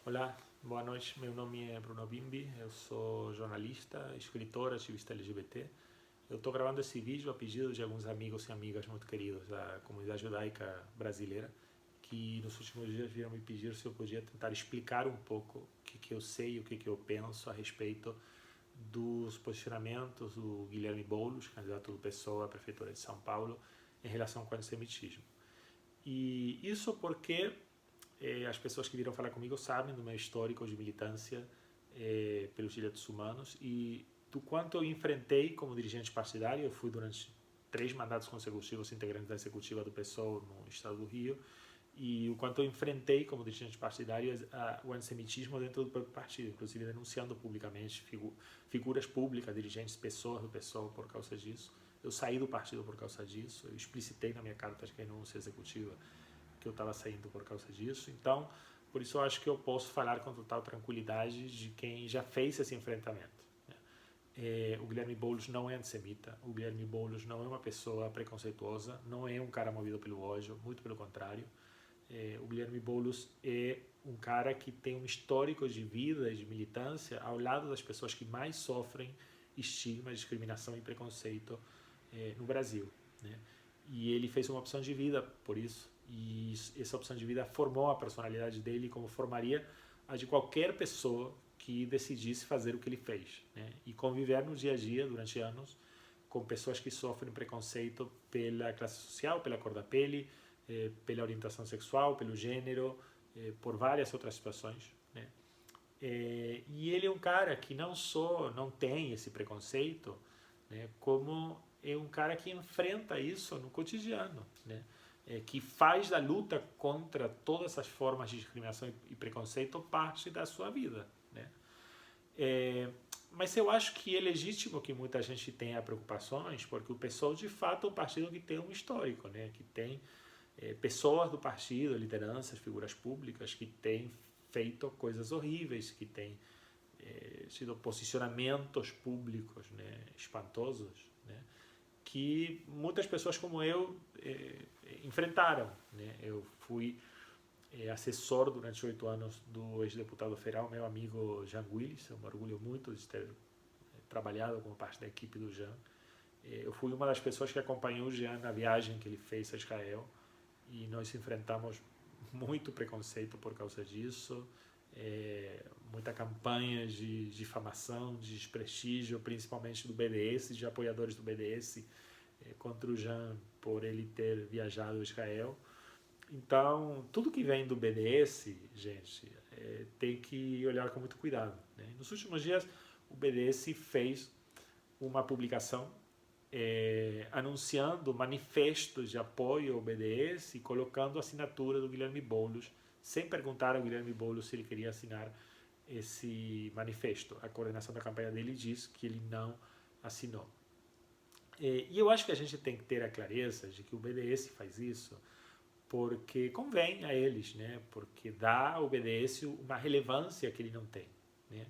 Olá, boa noite. Meu nome é Bruno Bimbi, eu sou jornalista, escritor, ativista LGBT. Eu estou gravando esse vídeo a pedido de alguns amigos e amigas muito queridos da comunidade judaica brasileira, que nos últimos dias vieram me pedir se eu podia tentar explicar um pouco o que eu sei e o que eu penso a respeito dos posicionamentos do Guilherme Boulos, candidato do PSOL à Prefeitura de São Paulo, em relação com o antissemitismo. E isso porque as pessoas que viram falar comigo sabem do meu histórico de militância pelos direitos humanos e do quanto eu enfrentei como dirigente partidário. Eu fui durante 3 mandatos consecutivos integrante da executiva do PSOL no estado do Rio, e o quanto eu enfrentei como dirigente partidário o antissemitismo dentro do próprio partido, inclusive denunciando publicamente figuras públicas, dirigentes, pessoas do PSOL por causa disso. Eu saí do partido por causa disso, eu explicitei na minha carta de renúncia executiva que eu estava saindo por causa disso. Então, por isso eu acho que eu posso falar com total tranquilidade de quem já fez esse enfrentamento. O Guilherme Boulos não é antissemita, o Guilherme Boulos não é uma pessoa preconceituosa, não é um cara movido pelo ódio, muito pelo contrário. O Guilherme Boulos é um cara que tem um histórico de vida e de militância ao lado das pessoas que mais sofrem estigma, discriminação e preconceito no Brasil, né? E ele fez uma opção de vida por isso, e essa opção de vida formou a personalidade dele como formaria a de qualquer pessoa que decidisse fazer o que ele fez, né? E conviver no dia a dia durante anos com pessoas que sofrem preconceito pela classe social, pela cor da pele, pela orientação sexual, pelo gênero, por várias outras situações, né? E ele é um cara que não só não tem esse preconceito, né, como é um cara que enfrenta isso no cotidiano, né? Que faz da luta contra todas essas formas de discriminação e preconceito parte da sua vida, né? Mas eu acho que é legítimo que muita gente tenha preocupações, porque o PSOL de fato é um partido que tem um histórico, né? Que tem pessoas do partido, lideranças, figuras públicas que têm feito coisas horríveis, que têm sido posicionamentos públicos, né, espantosos, né, que muitas pessoas como eu enfrentaram, né? Eu fui assessor durante 8 anos do ex-deputado federal, meu amigo Jean Willis. Eu me orgulho muito de ter trabalhado como parte da equipe do Jean. Eu fui uma das pessoas que acompanhou o Jean na viagem que ele fez a Israel, e nós enfrentamos muito preconceito por causa disso, muita campanha de difamação, de desprestígio, principalmente do BDS, de apoiadores do BDS, contra o Jean por ele ter viajado a Israel. Então, tudo que vem do BDS, gente, tem que olhar com muito cuidado, né? Nos últimos dias, o BDS fez uma publicação anunciando manifestos de apoio ao BDS e colocando a assinatura do Guilherme Boulos, sem perguntar ao Guilherme Boulos se ele queria assinar esse manifesto. A coordenação da campanha dele diz que ele não assinou. E eu acho que a gente tem que ter a clareza de que o BDS faz isso porque convém a eles, né? Porque dá ao BDS uma relevância que ele não tem, né?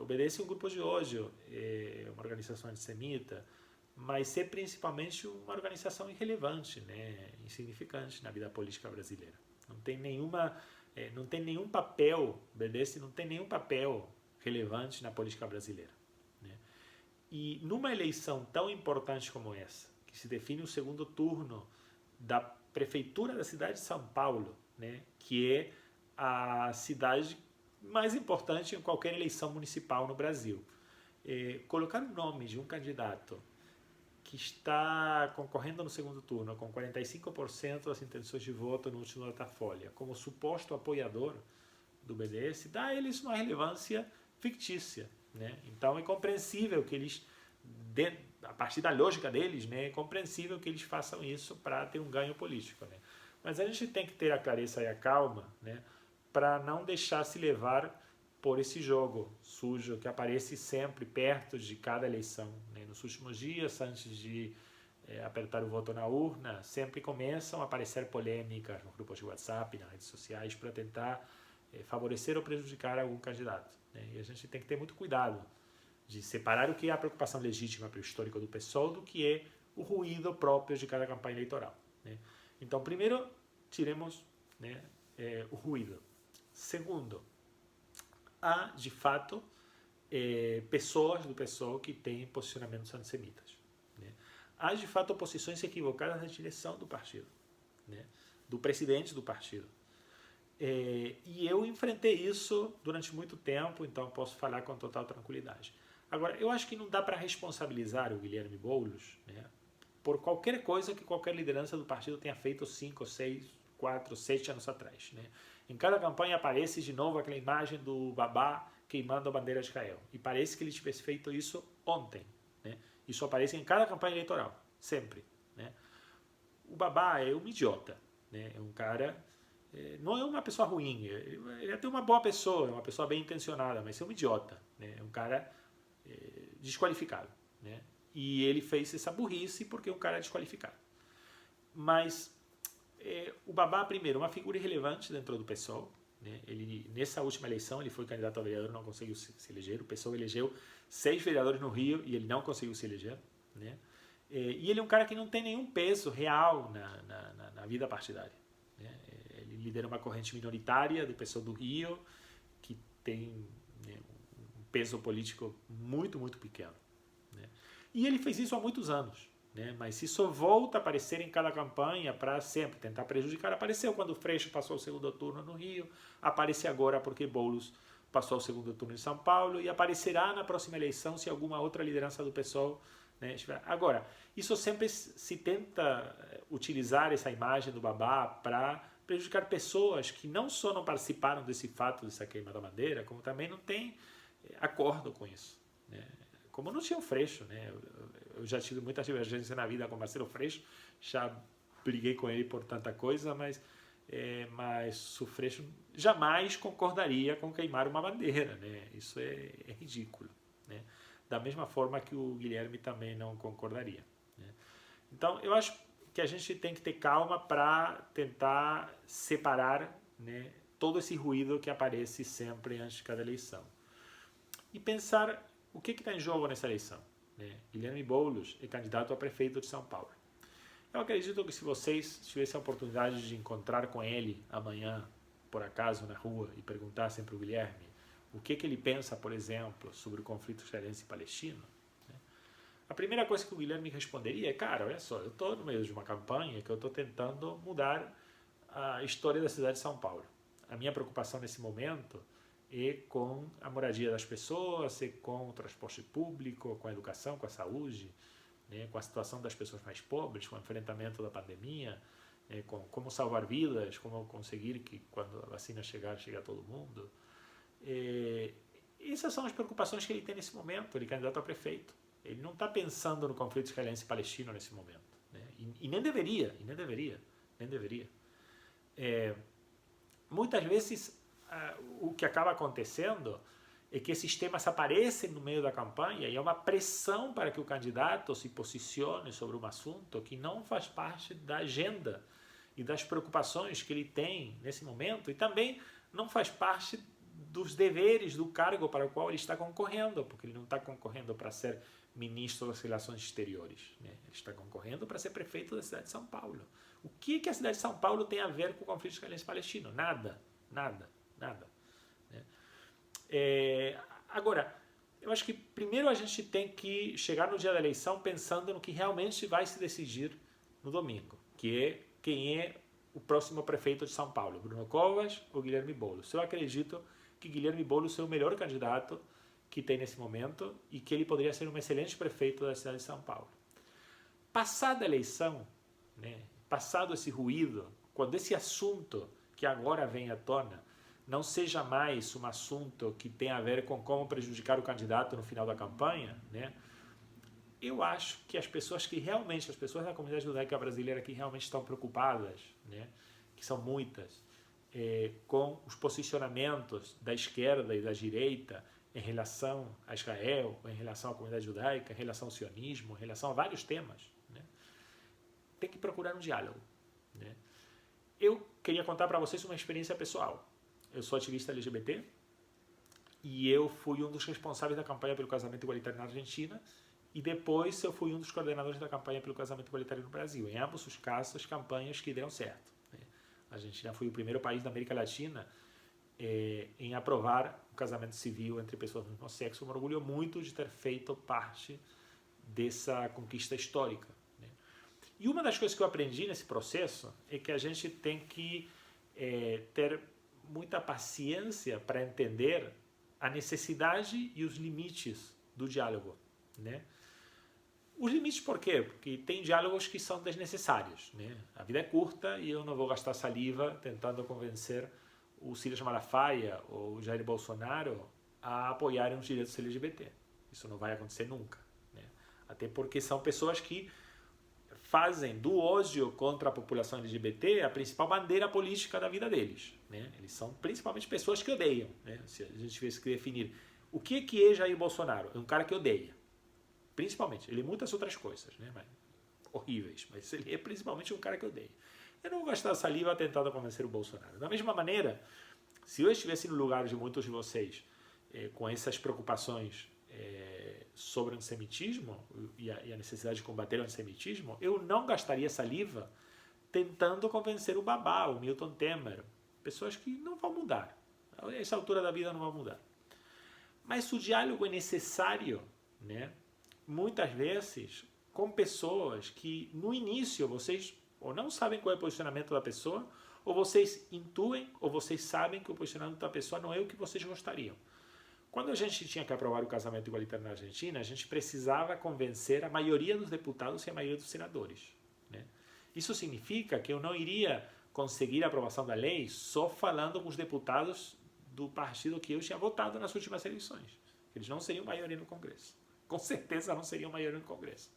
O BDS é um grupo de ódio, é uma organização antissemita, mas é principalmente uma organização irrelevante, né? Insignificante na vida política brasileira. Não tem nenhum papel, o BDS não tem nenhum papel relevante na política brasileira, né? E numa eleição tão importante como essa, que se define o segundo turno da prefeitura da cidade de São Paulo, né, que é a cidade mais importante em qualquer eleição municipal no Brasil, colocar o nome de um candidato que está concorrendo no segundo turno com 45% das intenções de voto no último Datafolha como suposto apoiador do BDS, dá a eles uma relevância fictícia, né? Então é compreensível que eles, a partir da lógica deles, né, é compreensível que eles façam isso para ter um ganho político, né? Mas a gente tem que ter a clareza e a calma, né, para não deixar se levar por esse jogo sujo que aparece sempre perto de cada eleição, né? Nos últimos dias, antes de apertar o voto na urna, sempre começam a aparecer polêmicas nos grupos de WhatsApp, nas redes sociais, para tentar favorecer ou prejudicar algum candidato, né? E a gente tem que ter muito cuidado de separar o que é a preocupação legítima para o histórico do PSOL do que é o ruído próprio de cada campanha eleitoral, né? Então, primeiro, tiremos, né, o ruído. Segundo, há, de fato, pessoas do PSOL que têm posicionamentos antissemitas. Né? Há, de fato, posições equivocadas na direção do partido, né? Do presidente do partido. E eu enfrentei isso durante muito tempo, então posso falar com total tranquilidade. Agora, eu acho que não dá para responsabilizar o Guilherme Boulos, né, por qualquer coisa que qualquer liderança do partido tenha feito 5, 6, 4, 7 anos atrás. Né? Em cada campanha aparece de novo aquela imagem do Babá queimando a bandeira de Israel. E parece que ele tivesse feito isso ontem. Né? Isso aparece em cada campanha eleitoral, sempre. Né? O Babá é um idiota. Né? É um cara... não é uma pessoa ruim. Ele é até uma boa pessoa, é uma pessoa bem intencionada, mas é um idiota. Né? É um cara desqualificado. Né? E ele fez essa burrice porque o cara é desqualificado. Mas o Babá, primeiro, é uma figura irrelevante dentro do PSOL. Né? Ele, nessa última eleição, ele foi candidato a vereador e não conseguiu se eleger. O PSOL elegeu 6 vereadores no Rio e ele não conseguiu se eleger. Né? E ele é um cara que não tem nenhum peso real na vida partidária. Né? Ele lidera uma corrente minoritária do PSOL do Rio que tem, né, um peso político muito, muito pequeno. Né? E ele fez isso há muitos anos. Né? Mas isso volta a aparecer em cada campanha para sempre tentar prejudicar. Apareceu quando o Freixo passou o segundo turno no Rio, aparece agora porque Boulos passou o segundo turno em São Paulo e aparecerá na próxima eleição se alguma outra liderança do PSOL, né, estiver. Agora, isso sempre se tenta utilizar essa imagem do Babá para prejudicar pessoas que não só não participaram desse fato dessa queima da bandeira, como também não têm acordo com isso. Né? Como não tinha o Freixo, né? Eu já tive muitas divergências na vida com o Marcelo Freixo, já briguei com ele por tanta coisa, mas o Freixo jamais concordaria com queimar uma bandeira, né? Isso é ridículo, né? Da mesma forma que o Guilherme também não concordaria. Né? Então, eu acho que a gente tem que ter calma para tentar separar, né, todo esse ruído que aparece sempre antes de cada eleição. E pensar o que está em jogo nessa eleição. Né? Guilherme Boulos é candidato a prefeito de São Paulo. Eu acredito que se vocês tivessem a oportunidade de encontrar com ele amanhã, por acaso, na rua, e perguntassem para o Guilherme o que ele pensa, por exemplo, sobre o conflito israelense e palestino, né? A primeira coisa que o Guilherme responderia é: cara, olha só, eu estou no meio de uma campanha que eu estou tentando mudar a história da cidade de São Paulo. A minha preocupação nesse momento é com a moradia das pessoas, é com o transporte público, com a educação, com a saúde, né, com a situação das pessoas mais pobres, com o enfrentamento da pandemia, com como salvar vidas, como conseguir que quando a vacina chegar, chegue a todo mundo. Essas são as preocupações que ele tem nesse momento. Ele é candidato a prefeito. Ele não está pensando no conflito israelense e palestino nesse momento. Né? E nem deveria, nem deveria. Muitas vezes o que acaba acontecendo é que esses temas aparecem no meio da campanha e é uma pressão para que o candidato se posicione sobre um assunto que não faz parte da agenda e das preocupações que ele tem nesse momento e também não faz parte dos deveres do cargo para o qual ele está concorrendo, porque ele não está concorrendo para ser ministro das Relações Exteriores. Né? Ele está concorrendo para ser prefeito da cidade de São Paulo. O que a cidade de São Paulo tem a ver com o conflito israelense-palestino? Nada. Né? Agora, eu acho que primeiro a gente tem que chegar no dia da eleição pensando no que realmente vai se decidir no domingo, que é quem é o próximo prefeito de São Paulo, Bruno Covas ou Guilherme Boulos. Eu acredito que Guilherme Boulos é o melhor candidato que tem nesse momento e que ele poderia ser um excelente prefeito da cidade de São Paulo. Passada a eleição, né, passado esse ruído, quando esse assunto que agora vem à tona não seja mais um assunto que tem a ver com como prejudicar o candidato no final da campanha, né, eu acho que as pessoas da comunidade judaica brasileira que realmente estão preocupadas, né, que são muitas, com os posicionamentos da esquerda e da direita em relação a Israel, em relação à comunidade judaica, em relação ao sionismo, em relação a vários temas, né, tem que procurar um diálogo. Né. Eu queria contar para vocês uma experiência pessoal. Eu sou ativista LGBT e eu fui um dos responsáveis da campanha pelo casamento igualitário na Argentina e depois eu fui um dos coordenadores da campanha pelo casamento igualitário no Brasil. Em ambos os casos, campanhas que deram certo. Né. A Argentina foi o primeiro país da América Latina em aprovar o casamento civil entre pessoas do mesmo sexo. Eu me orgulho muito de ter feito parte dessa conquista histórica, né? E uma das coisas que eu aprendi nesse processo é que a gente tem que ter muita paciência para entender a necessidade e os limites do diálogo, né? Os limites por quê? Porque tem diálogos que são desnecessários, né? A vida é curta e eu não vou gastar saliva tentando convencer o Silas Malafaia ou o Jair Bolsonaro a apoiarem os direitos LGBT. Isso não vai acontecer nunca, né? Até porque são pessoas que fazem do ódio contra a população LGBT a principal bandeira política da vida deles, né? Eles são principalmente pessoas que odeiam, né? Se a gente tivesse que definir o que é Jair Bolsonaro, é um cara que odeia. Principalmente, ele é muitas outras coisas, né? Horríveis, mas ele é principalmente um cara que odeia. Eu não vou gastar saliva tentando convencer o Bolsonaro. Da mesma maneira, se eu estivesse no lugar de muitos de vocês com essas preocupações sobre o antissemitismo e a necessidade de combater o antissemitismo, eu não gastaria saliva tentando convencer o Babá, o Milton Temer, pessoas que não vão mudar. A essa altura da vida não vão mudar. Mas o diálogo é necessário, né? Muitas vezes com pessoas que no início vocês ou não sabem qual é o posicionamento da pessoa, ou vocês intuem, ou vocês sabem que o posicionamento da pessoa não é o que vocês gostariam. Quando a gente tinha que aprovar o casamento igualitário na Argentina, a gente precisava convencer a maioria dos deputados e a maioria dos senadores, né? Isso significa que eu não iria conseguir a aprovação da lei só falando com os deputados do partido que eu tinha votado nas últimas eleições. Eles não seriam maioria no Congresso. Com certeza não seriam maioria no Congresso.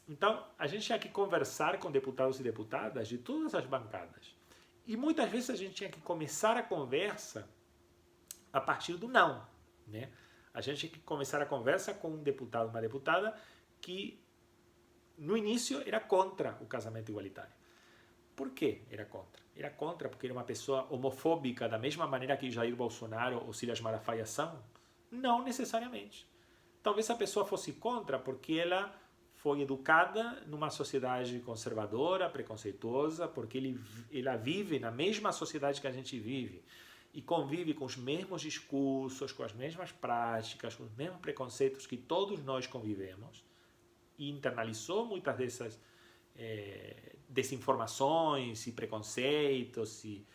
Então, a gente tinha que conversar com deputados e deputadas de todas as bancadas. E muitas vezes a gente tinha que começar a conversa a partir do não, né? A gente tinha que começar a conversa com um deputado, uma deputada que no início era contra o casamento igualitário. Por que era contra? Era contra porque era uma pessoa homofóbica da mesma maneira que Jair Bolsonaro ou Silas Malafaia são? Não necessariamente. Talvez a pessoa fosse contra porque ela foi educada numa sociedade conservadora, preconceituosa, porque ela vive na mesma sociedade que a gente vive e convive com os mesmos discursos, com as mesmas práticas, com os mesmos preconceitos que todos nós convivemos, e internalizou muitas dessas desinformações e preconceitos e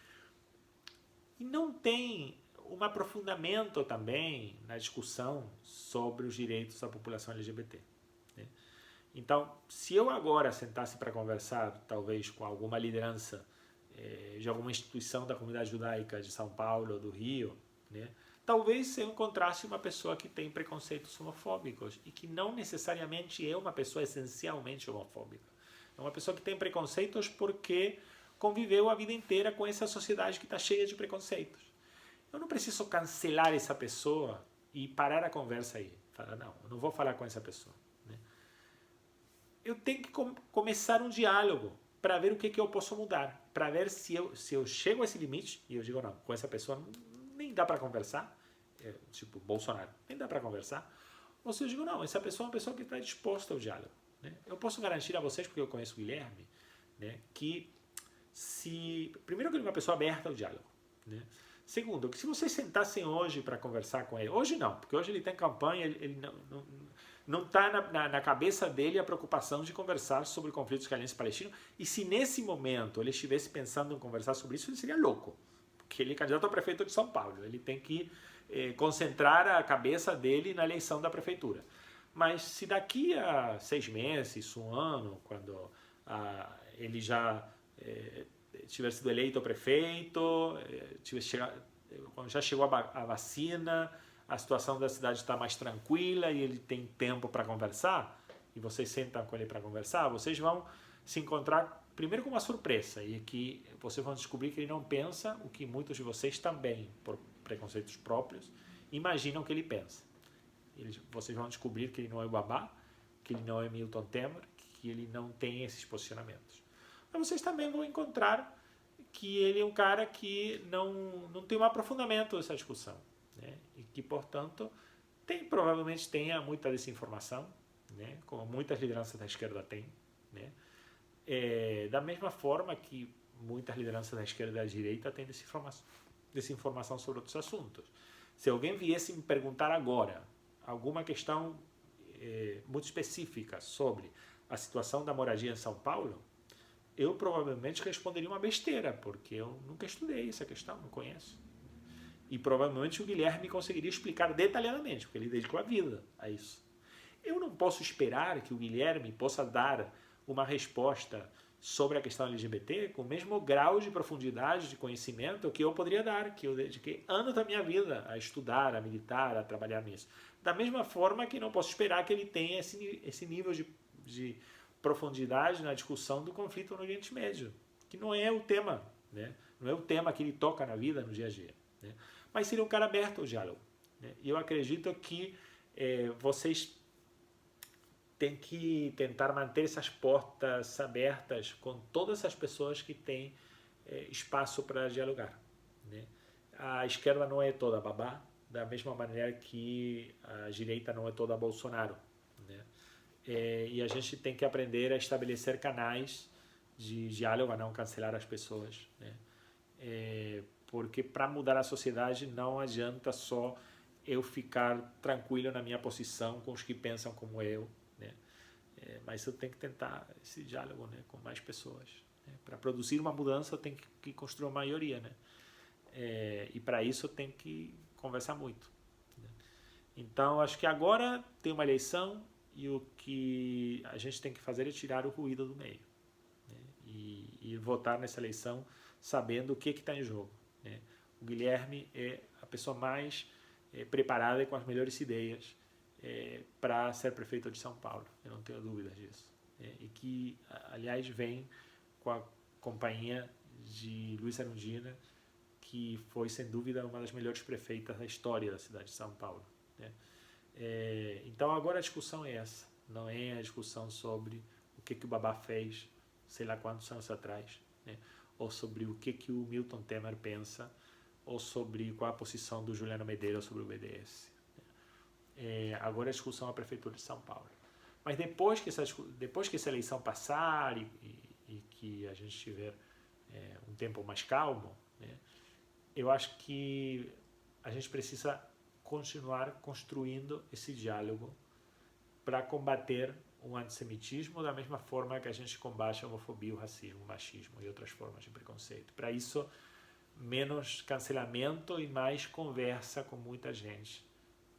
não tem um aprofundamento também na discussão sobre os direitos da população LGBT, né? Então, se eu agora sentasse para conversar, talvez com alguma liderança de alguma instituição da comunidade judaica de São Paulo ou do Rio, né, talvez eu encontrasse uma pessoa que tem preconceitos homofóbicos e que não necessariamente é uma pessoa essencialmente homofóbica. É uma pessoa que tem preconceitos porque conviveu a vida inteira com essa sociedade que está cheia de preconceitos. Eu não preciso cancelar essa pessoa e parar a conversa aí. Falar, não, eu não vou falar com essa pessoa, né? Eu tenho que começar um diálogo para ver o que eu posso mudar, para ver se eu chego a esse limite e eu digo, não, com essa pessoa nem dá para conversar, tipo Bolsonaro, nem dá para conversar, ou se eu digo, não, essa pessoa é uma pessoa que está disposta ao diálogo, né? Eu posso garantir a vocês, porque eu conheço o Guilherme, né, que primeiro que ele é uma pessoa aberta ao diálogo, né? Segundo, que se vocês sentassem hoje para conversar com ele, hoje não, porque hoje ele está em campanha, ele não está na cabeça dele a preocupação de conversar sobre conflitos israelense e palestinos, e se nesse momento ele estivesse pensando em conversar sobre isso, ele seria louco, porque ele é candidato a prefeito de São Paulo, ele tem que concentrar a cabeça dele na eleição da prefeitura. Mas se daqui a 6 meses, um ano, quando ele já tiver sido eleito prefeito, quando já chegou a vacina, a situação da cidade está mais tranquila e ele tem tempo para conversar, e vocês sentam com ele para conversar, vocês vão se encontrar primeiro com uma surpresa, e que vocês vão descobrir que ele não pensa o que muitos de vocês também, por preconceitos próprios, imaginam que ele pensa. Vocês vão descobrir que ele não é o Babá, que ele não é Milton Temer, que ele não tem esses posicionamentos. Mas vocês também vão encontrar que ele é um cara que não tem um aprofundamento dessa discussão, né? E que, portanto, provavelmente tenha muita desinformação, né? Como muitas lideranças da esquerda têm, né? Da mesma forma que muitas lideranças da esquerda e da direita têm desinformação. desinformação sobre outros assuntos. Se alguém viesse me perguntar agora alguma questão muito específica sobre a situação da moradia em São Paulo, eu provavelmente responderia uma besteira, porque eu nunca estudei essa questão, não conheço. E provavelmente o Guilherme conseguiria explicar detalhadamente, porque ele dedicou a vida a isso. Eu não posso esperar que o Guilherme possa dar uma resposta sobre a questão LGBT com o mesmo grau de profundidade de conhecimento que eu poderia dar, que eu dediquei anos da minha vida a estudar, a militar, a trabalhar nisso. Da mesma forma que não posso esperar que ele tenha esse nível de profundidade na discussão do conflito no Oriente Médio, que não é o tema, né? Não é o tema que ele toca na vida, no dia a dia, né? Mas seria um cara aberto ao diálogo, né? E eu acredito que vocês têm que tentar manter essas portas abertas com todas as pessoas que têm espaço para dialogar, né? A esquerda não é toda babá, da mesma maneira que a direita não é toda Bolsonaro, né? E a gente tem que aprender a estabelecer canais de diálogo, a não cancelar as pessoas, né? Porque para mudar a sociedade não adianta só eu ficar tranquilo na minha posição com os que pensam como eu, né? Mas eu tenho que tentar esse diálogo, né, com mais pessoas, né? Para produzir uma mudança eu tenho que construir uma maioria, né? E para isso eu tenho que conversar muito, né? Então acho que agora tem uma eleição e o que a gente tem que fazer é tirar o ruído do meio, né? E votar nessa eleição sabendo o que está em jogo, né? O Guilherme é a pessoa mais preparada e com as melhores ideias para ser prefeito de São Paulo, eu não tenho dúvidas disso, e que, aliás, vem com a companhia de Luiz Erundina, que foi, sem dúvida, uma das melhores prefeitas da história da cidade de São Paulo, né? Então agora a discussão é essa, não é a discussão sobre o que o Babá fez sei lá quantos anos atrás, né? Ou sobre o que o Milton Temer pensa, ou sobre qual a posição do Juliano Medeiros sobre o BDS. Agora a discussão é a Prefeitura de São Paulo. Mas depois que essa eleição passar e que a gente tiver um tempo mais calmo, né, eu acho que a gente precisa continuar construindo esse diálogo para combater o antissemitismo da mesma forma que a gente combate a homofobia, o racismo, o machismo e outras formas de preconceito. Para isso, menos cancelamento e mais conversa com muita gente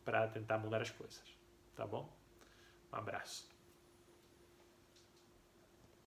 para tentar mudar as coisas, tá bom? Um abraço.